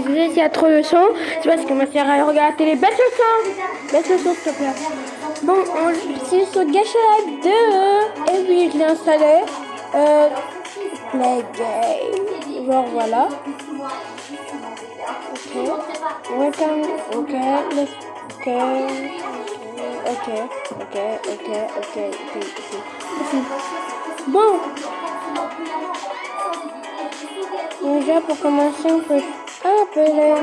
désolé s'il y a trop de son. C'est parce que ma sœur elle regarde la télé. Baisse le son. Baisse le son, s'il te plaît. Bon, c'est sur Gacha Live 2. Et oui, je l'ai installé. Play game. Genre voilà. Ok. Welcome. Ok. Let's ok. Bon. Déjà pour commencer, on peut appeler.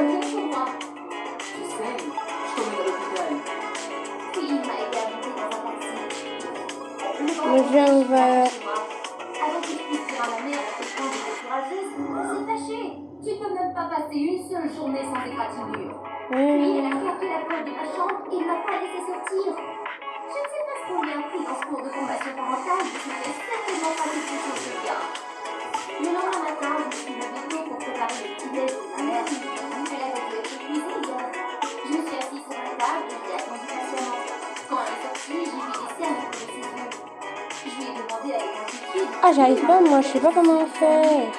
Déjà on va. Tu peux même pas passer une seule journée sans égratignure. Puis elle a claqué la porte de ma chambre et il m'a pas laissé sortir. Je ne sais pas ce qu'on lui a appris dans ce cours de formation parentale, mais c'était certainement pas quelque chose de bien. Le lendemain matin, je me suis levée tôt pour préparer le petit-déj de ma mère. Elle avait dû être épuisée hier. Je me suis assise sur la table et je l'ai attendue patiemment. Quand elle est sortie, j'ai vu des cernes de ses yeux. Je lui ai demandé avec inquiétude. Ah, j'arrive pas, moi, je sais pas comment on fait.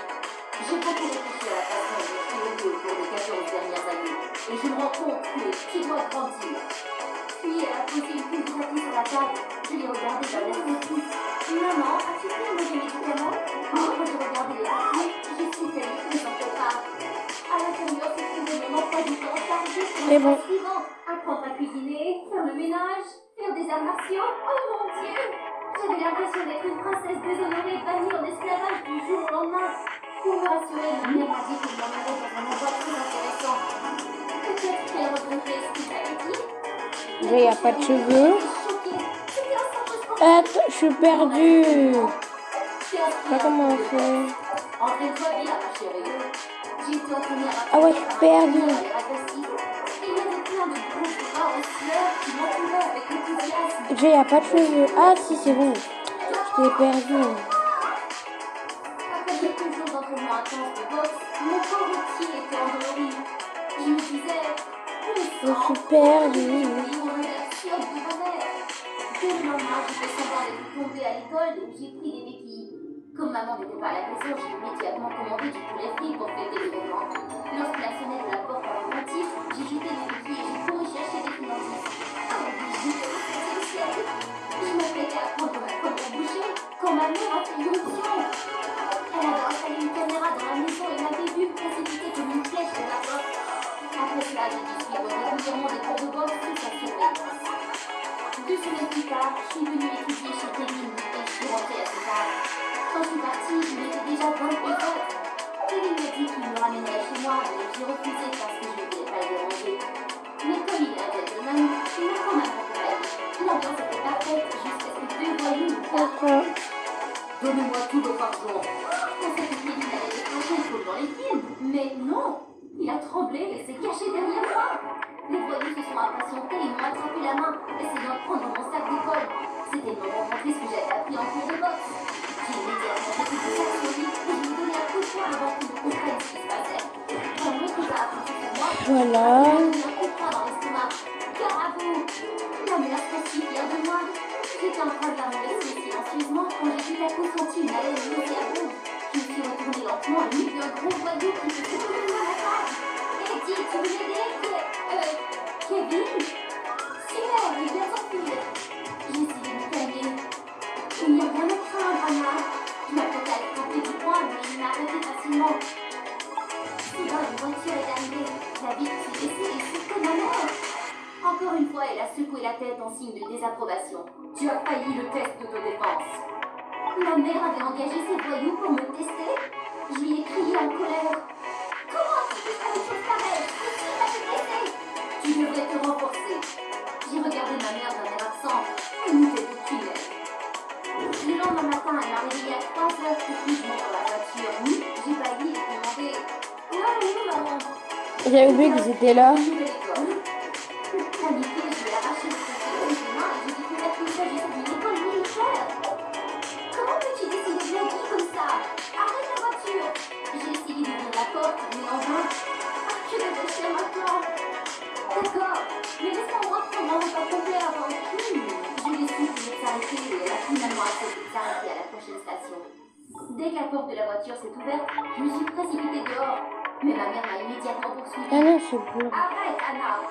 J'ai beaucoup réfléchi à la façon dont je suis au cours des 14 dernières années et je me rends compte que tu dois grandir. Puis elle a posé une cuve de tapis sur la table. Je l'ai regardée d'un air déçu. Maman, as-tu pris un mauvais médicament? Quand j'ai regardé les papiers, j'ai su qu'elle ne présentait pas. À l'intérieur se trouvait mon emploi du temps chargé pour le mois suivant. Apprendre à cuisiner, faire le ménage, faire des arts martiaux. Oh mon Dieu! J'avais l'impression d'être une princesse déshonorée bannie en esclavage du jour au lendemain. Pour me rassurer, ma mère m'a dit qu'il m'en allait dans un endroit très intéressant. Peut-être qu'elle regrettait ce que j'avais dit. Là, il n'y a pas de cheveux. Attends, je suis perdue. Je sais pas comment on fait. Ah ouais, je suis perdue. J'ai, il n'y a pas de cheveux. Ah si, c'est bon. Je t'ai perdu. Après quelques jours d'entraînement intense de boxe, mon corps entier était endolori. Je me disais, Je suis perdue. Dès le lendemain, j'ai fait semblant d'être tombée à l'école et j'ai pris des béquilles. Comme maman n'était pas à la maison, j'ai immédiatement commandé du poulet frit pour fêter l'événement. Lorsqu'il a sonné de la porte à l'apprenti, j'ai jeté les béquilles et j'ai couru chercher des friandises. Je m'apprêtais à prendre ma première bouchée quand ma mère a fait irruption. Elle avait installé une caméra dans la maison et m'avait vu me précipiter comme une flèche de la porte. Après cela, j'ai dû suivre régulièrement des cours de boxe sous sa surveillance. 2 semaines plus tard, je suis venue étudier chez Kevin et je suis rentrée à cet âge. Quand je suis partie, il était déjà 22h. Kevin m'a dit qu'il me ramènerait chez moi, mais j'ai refusé parce que je ne voulais pas le déranger. Mais comme il est un gentleman, il m'a quand même accompagné. L'ambiance était parfaite jusqu'à ce que 2 voyous me parlent. Donnez-moi tout votre argent. Je pensais que Kevin allait décrocher comme dans les films, mais non. Il a tremblé et s'est caché derrière moi. Les voyous se sont impatientés et m'ont attrapé la main, essayant de prendre mon sac d'école. C'était le moment montrer ce que j'avais appris en cours de boxe. J'ai immédiatement jeté le sac sur lui et je lui donnais un coup de poing avant qu'il ne comprenne ce qui se passait. Quand l'autre a approché sur moi, Voilà. j'ai mis un coup de poing dans l'estomac. Gare à vous! La mère était si fière de moi. J'étais en train de la remercier silencieusement quand j'ai tout à coup senti une haleine nauséabonde. Je me suis retournée lentement et mis un gros voyou qui se trouvait à la table. Et dit, tu veux m'aider? Kevin? Super, il vient s'enfuir. J'ai essayé de me calmer. Il n'y a rien à craindre, Anna. Je m'apprêtais à le frapper du poing, mais il m'a arrêté facilement. Soudain, une voiture est arrivée. La vitre s'est baissée et c'était ma mère. Encore une fois, elle a secoué la tête en signe de désapprobation. Tu as failli le test d'autodéfense. Ma mère avait engagé ses voyous pour me tester. Je lui ai crié en colère. Comment tu peux faire une chose pareille? Qui t'a fait tester? Tu devrais te renforcer. J'ai regardé ma mère d'un air absent. Elle n'était aucune aide. Le lendemain matin, elle m'a réveillée à 3h pour que je monte dans la voiture. J'ai bailli et demandé où allons-nous, maman? J'avais oublié que vous étiez là. Nouvelle école. Paniquée, je lui ai arraché le téléphone des mains et j'ai découvert qu'il s'agissait d'une école militaire. Comment peux-tu décider de la vie comme ça? Arrête la voiture! J'ai essayé d'ouvrir la porte, mais en vain. Que devais-je faire maintenant? D'accord, mais laisse-moi prendre mon repas complet avant. Je l'ai supplié de s'arrêter et elle a finalement accepté de s'arrêter à la prochaine station. Dès que la porte de la voiture s'est ouverte, je me suis précipitée dehors. Mais ma mère m'a immédiatement poursuivie. Ah non, c'est bleu. Arrête, Anna!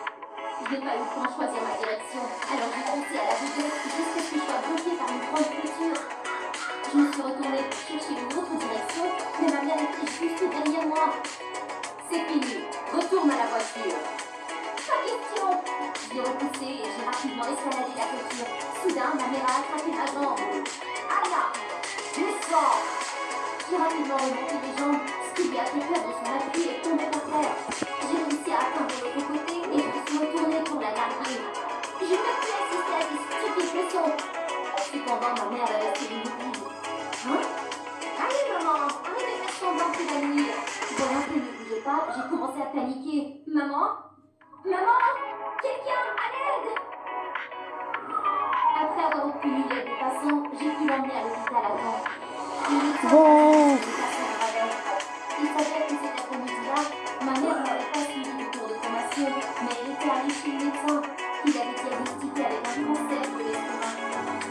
Je n'ai pas eu le temps de choisir ma direction, alors j'ai foncé à la vedette jusqu'à ce que je sois bloquée par une grande clôture. Je me suis retournée pour chercher une autre direction, mais ma mère était juste derrière moi. C'est fini, retourne à la voiture. Pas question! Je l'ai repoussé et j'ai rapidement escaladé la clôture. Soudain, ma mère a attrapé ma jambe. Anna! Descends! J'ai rapidement remonté les jambes, ce qui lui a fait perdre son appui et tomber par terre. J'ai réussi à atteindre l'autre côté et je me suis retournée pour la garder. Je n'ai pas pu assister à des stupides leçons. Cependant, ma mère a resté immobile. Hein? Allez, maman, arrête de faire semblant que la nuit. Voyant qu'elle ne bougeait pas, j'ai commencé à paniquer. Maman? Maman? Quelqu'un, à l'aide! Après avoir obtenu l'aide des passants, j'ai pu l'emmener à l'hôpital à temps. Bon. Il s'avère que cet après-midi-là, ma mère n'avait pas suivi de cours de formation, mais elle était allée chez le médecin qui l'avait diagnostiqué avec un cancer de l'estomac.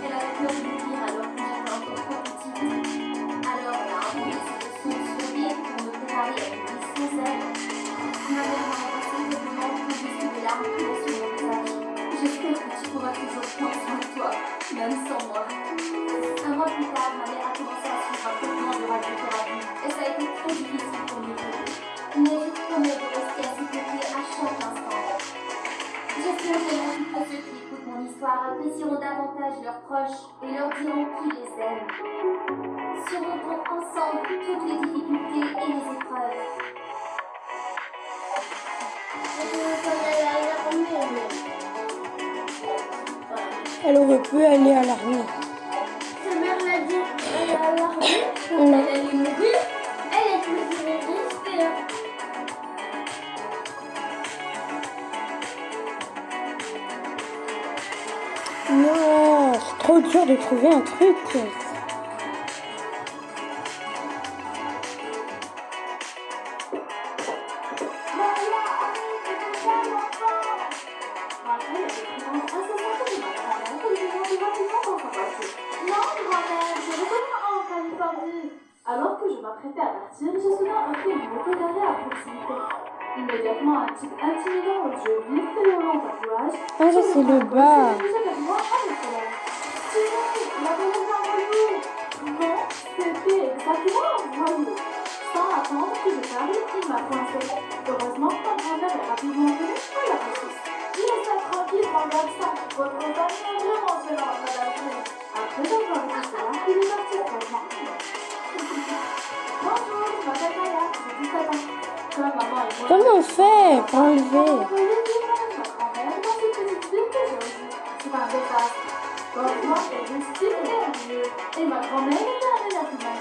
Elle avait peur de mourir alors que j'étais encore trop petite. Alors elle a inventé ses leçons sur vie pour me préparer à une vie sans elle. Ma mère m'a embrassé faiblement tandis que des larmes coulaient sur mon visage. J'espère que tu pourras toujours prendre soin de toi, même sans moi. Un mois plus tard, ma mère a commencé à suivre un traitement de radiothérapie et ça a été très difficile pour nous. Mais je promets de rester à ses côtés à chaque instant. J'espère vraiment que tous ceux qui écoutent mon histoire apprécieront davantage leurs proches et leur diront qu'ils les aiment. Surmontons ensemble toutes les difficultés et les épreuves. Elle aurait pu aller à l'armée. Sa mère l'a dit, elle est à l'armée, Non. elle allait mourir, elle est préférée rester. Non, c'est trop dur de trouver un truc. Alors que je m'apprêtais à partir, j'ai soudain heurté une moto d'arrêt à proximité. Immédiatement, un type intimidant aux yeux vifs et violents tatouages. Ah, ça c'est le bas. La police d'un voyou! Non, c'était exactement un voyou. Sans attendre que je parle, il m'a coincé. Heureusement, ma grand-mère est rapidement venue à la ressource. Laissez tranquille, mon garçon. Votre famille est vraiment violente, madame Green. Après avoir dit cela, il est parti heureusement. Bonjour, je m'appelle Maya, j'ai 17 ans. Comme maman et moi... Comment on fait pour enlever? Ma grand-mère dans cette petite ville que j'ai reçue. C'est un désastre. Heureusement, elle est style et ma grand-mère était un élève humain.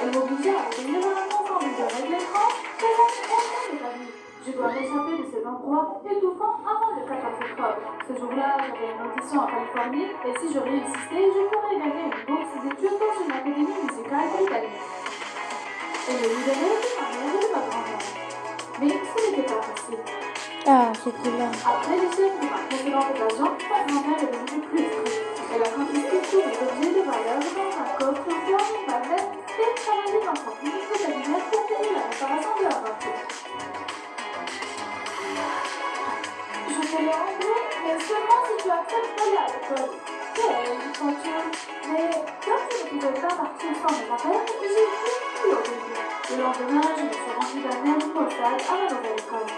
Elle m'obligeait à revenir dans la maison de régler l'écran, faisant aucun établi. Je dois m'échapper de cet endroit étouffant avant le 14 octobre. Ce jour-là, j'avais une audition en Californie et si je réussissais, je pourrais gagner une bourse d'études dans une académie musicale britannique. Et le libérer de ma mère et de ma grand-mère. Mais ce n'était pas facile. Ah, c'était là. Après l'échec de ma précédente agent, ma grand-mère est devenue plus stricte. Elle a confisqué tous les objets de valeur dans un coffre-fort et m'a fait travailler dans son clinique vétérinaire pour payer la réparation de la voiture. Je te l'ai rendu, mais seulement si tu acceptes d'aller à l'école. Quelle fortune! Mais comme je ne pouvais pas partir sans mes affaires, j'ai tout au début. Le lendemain, je me suis rendue d'un air postale à ma nouvelle école.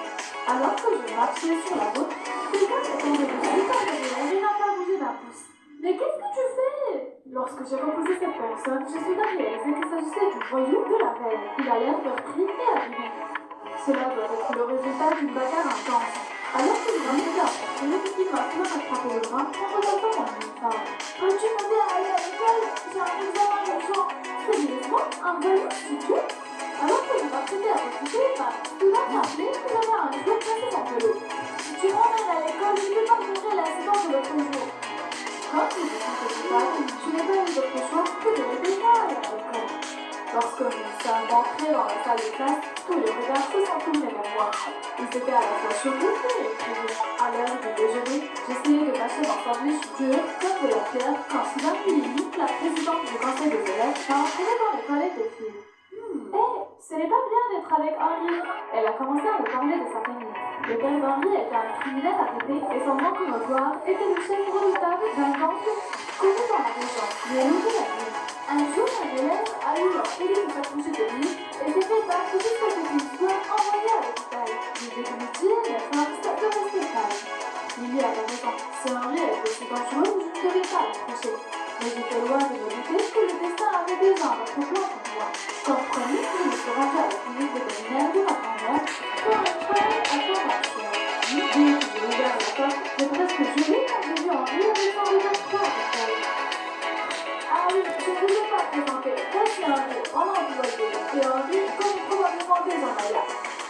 Alors que je marchais sur la route, quelqu'un s'est tombé dessus par derrière et n'a pas bougé d'un pouce. Mais qu'est-ce que tu fais? Lorsque j'ai repoussé cette personne, j'ai soudain réalisé qu'il s'agissait du voyou de la veille. Il a l'air meurtri et abîmé. Cela doit être le résultat d'une bagarre intense. Alors que je m'apprêtais à partir, il m'a soudain attrapé le bras en regardant mon uniforme. Peux-tu m'aider à aller à l'école? J'ai un examen urgent. Sérieusement? Un voyou studio? Alors que je m'apprêtais à refuser, il m'a soudain rappelé que j'avais un jour passé son vélo. Si tu m'emmènes à l'école, je te partagerai l'incident de l'autre jour. Quand je me sentais coupable, je n'ai pas eu d'autre choix que de m'aider à aller à l'école. Lorsque nous sommes entrés dans la salle de classe, tous les regards se sont tournés vers moi. Ils étaient à la fois choqués et effrayés. À l'heure du déjeuner, j'essayais de mâcher mon sandwich dur comme de la pierre quand soudain Lily, la présidente du conseil des élèves, m'a entraînée dans les toilettes des filles. Ce n'est pas bien d'être avec Henri. Elle a commencé à me parler de sa famille. Le père d'Henri était un criminel arrêté et son oncle notoire était le chef redoutable d'un gang connu dans la région. Mais elle ouvrait la nuit. Un jour, Madeleine a eu l'envie de s'approcher de lui et s'est fait battre jusqu'à ce qu'il soit envoyé à l'hôpital. Il est dégoûté, mais force de rester calme. Lily avait raison. Si Henri est aussi dangereux, je ne devais pas l'approcher. Mais j'étais loin de me douter que le destin avait déjà un autre plan pour moi. Comme promis, je me suis rendue à la clinique vétérinaire de ma grand-mère pour un soin à son vaccin. Dès que j'ai ouvert la porte, j'ai presque gelé quand j'ai vu Henri avec son regard froid à terre. Ah oui, je ne vous ai pas présenté. Voici Henri, en employé. Et Henri connaît probablement déjà Maya.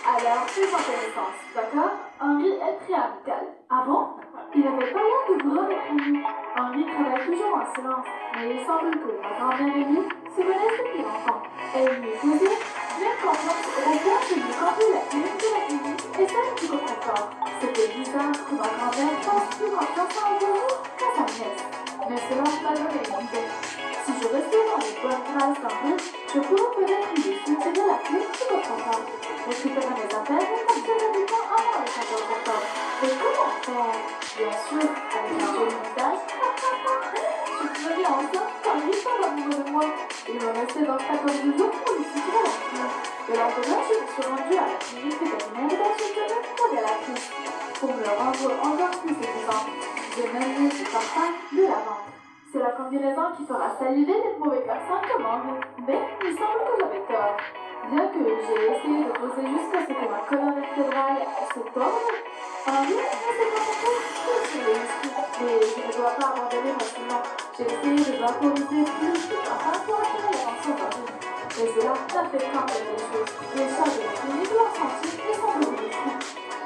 Alors, faisons connaissance, d'accord? Henri est très amical. Ah bon? Il n'avait pas l'air de vouloir être ami. Henri travaille toujours en silence, mais il semble que ma grand-mère et lui se connaissent depuis longtemps. Elle lui faisait même confiance au point de lui camper la clinique de la clinique et celle du coffre-fort. C'était bizarre que ma grand-mère fasse plus confiance à un bourreau qu'à sa nièce. Mais cela m'a donné une idée. Si je restais dans les bonnes grâces d'Henri, je pourrais peut-être lui soutirer la clé du coffre-fort, récupérer mes affaires et partir avec moi avant le 14 octobre. Et comment faire? Bien sûr, avec un joli visage. Je suis venue enceinte quand il tombe amoureux de moi. Il me restait dans 14 jours pour lui soutirer la clé. Le lendemain, je me suis rendue à la clinique vétérinaire d'acheter une modèle à clé pour me le rendre encore plus séduisant. J'ai même mis du parfum de lavande. C'est la combinaison qui fera saliver les mauvais garçons comme Henri. Mais il semble que j'avais tort. Bien que j'ai essayé de poser jusqu'à ce que ma colonne vertébrale se torde, Henri ne s'est pas montré que sur le whisky. Mais je ne dois pas abandonner facilement. J'ai essayé de vaporiser plus de parfum pour attirer l'attention d'Henri. Mais cela n'a fait qu'un quelque chose. Les chats de la clinique l'ont senti et sont devenus fous.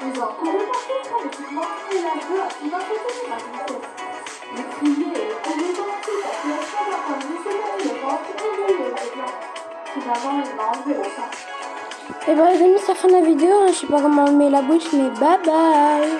Ils ont couru partout frénétiquement et la joie qui m'a fait tenir ma princesse. Les criers et les courus dans toute la pièce sans entendu se donner le ventre et rouler au blanc. Finalement, il m'a enlevé le sang. Et bon les amis, c'est la fin de la vidéo, je sais pas comment on met la bouche, mais bye bye.